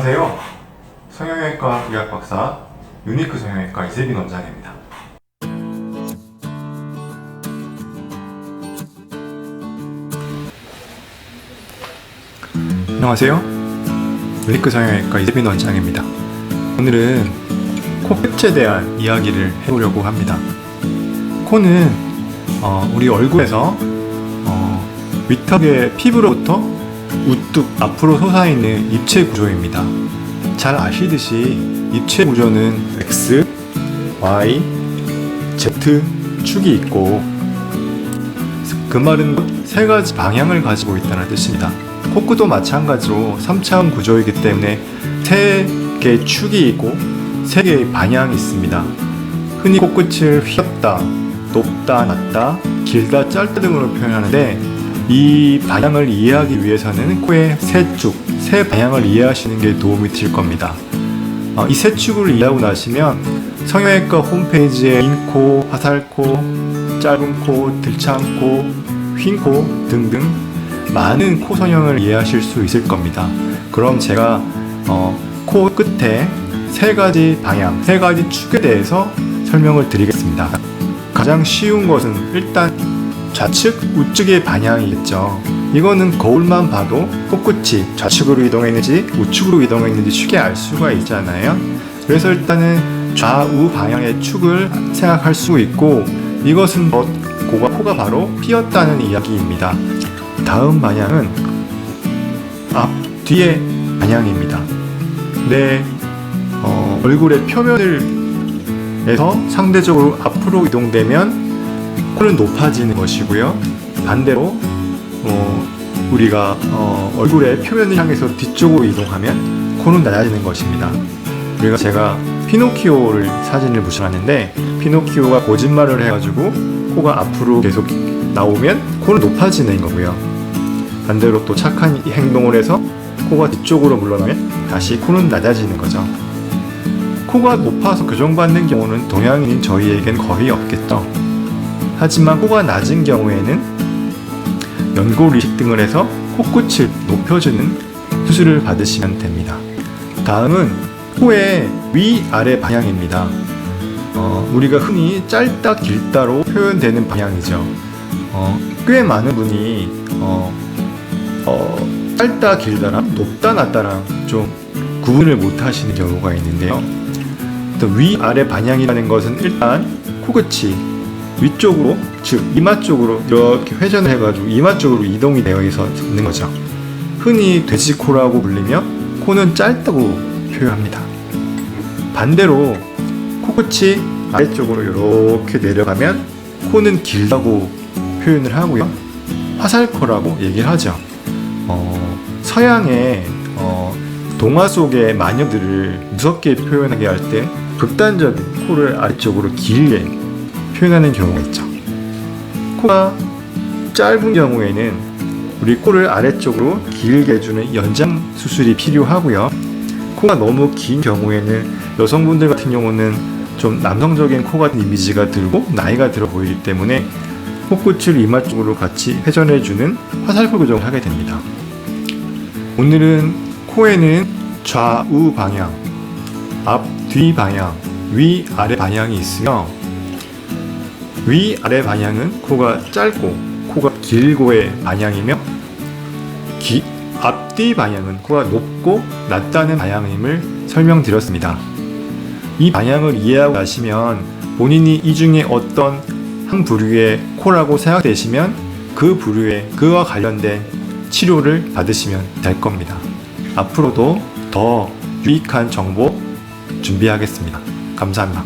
안녕하세요. 성형외과 의학박사 유니크 성형외과 이세빈 원장입니다. 안녕하세요. 유니크 성형외과 이세빈 원장입니다. 오늘은 코 끝에 대한 이야기를 해보려고 합니다. 코는 우리 얼굴에서 위턱의 피부로부터 우뚝 앞으로 솟아있는 입체 구조입니다. 잘 아시듯이 입체 구조는 X, Y, Z 축이 있고 그 말은 세 가지 방향을 가지고 있다는 뜻입니다. 코끝도 마찬가지로 3차원 구조이기 때문에 세 개의 축이 있고 세 개의 방향이 있습니다. 흔히 코끝을 휘었다, 높다, 낮다, 길다, 짧다 등으로 표현하는데 이 방향을 이해하기 위해서는 코의 세 축, 세 방향을 이해하시는 게 도움이 될 겁니다. 이 세 축을 이해하고 나시면 성형외과 홈페이지에 긴 코, 화살코, 짧은 코, 들창 코, 휜 코 등등 많은 코 성형을 이해하실 수 있을 겁니다. 그럼 제가 코 끝에 세 가지 방향, 세 가지 축에 대해서 설명을 드리겠습니다. 가장 쉬운 것은 일단 좌측, 우측의 방향이겠죠. 이거는 거울만 봐도 코끝이 좌측으로 이동했는지 우측으로 이동했는지 쉽게 알 수가 있잖아요. 그래서 일단은 좌우 방향의 축을 생각할 수 있고 이것은 코가 바로 휘었다는 이야기입니다. 다음 방향은 앞, 뒤의 방향입니다. 내 얼굴의 표면에서 상대적으로 앞으로 이동되면 코는 높아지는 것이고요. 반대로 우리가 얼굴의 표면을 향해서 뒤쪽으로 이동하면 코는 낮아지는 것입니다. 그리고 제가 피노키오를 사진을 붙여놨는데 피노키오가 거짓말을 해가지고 코가 앞으로 계속 나오면 코는 높아지는 거고요. 반대로 또 착한 행동을 해서 코가 뒤쪽으로 물러나면 다시 코는 낮아지는 거죠. 코가 높아서 교정받는 경우는 동양인인 저희에겐 거의 없겠죠. 하지만 코가 낮은 경우에는 연골 이식 등을 해서 코끝을 높여주는 수술을 받으시면 됩니다. 다음은 코의 위아래 방향입니다. 우리가 흔히 짧다 길다로 표현되는 방향이죠. 꽤 많은 분이 짧다 길다랑 높다 낮다랑 좀 구분을 못 하시는 경우가 있는데요. 위아래 방향이라는 것은 일단 코끝이 위쪽으로, 즉 이마 쪽으로 이렇게 회전을 해가지고 이마 쪽으로 이동이 되어 있는 거죠. 흔히 돼지코라고 불리며 코는 짧다고 표현합니다. 반대로 코끝이 아래쪽으로 이렇게 내려가면 코는 길다고 표현을 하고요. 화살코라고 얘기를 하죠. 서양의 동화 속의 마녀들을 무섭게 표현하게 할 때 극단적인 코를 아래쪽으로 길게 표현하는 경우가 있죠. 코가 짧은 경우에는 우리 코를 아래쪽으로 길게 해주는 연장 수술이 필요하고요. 코가 너무 긴 경우에는 여성분들 같은 경우는 좀 남성적인 코 같은 이미지가 들고 나이가 들어 보이기 때문에 코끝을 이마 쪽으로 같이 회전해주는 화살코 교정을 하게 됩니다. 오늘은 코에는 좌우 방향, 앞, 뒤 방향, 위, 아래 방향이 있으며 위, 아래 방향은 코가 짧고 코가 길고의 방향이며 앞뒤 방향은 코가 높고 낮다는 방향임을 설명드렸습니다. 이 방향을 이해하고 나시면 본인이 이 중에 어떤 한 부류의 코라고 생각되시면 그 부류의 그와 관련된 치료를 받으시면 될 겁니다. 앞으로도 더 유익한 정보 준비하겠습니다. 감사합니다.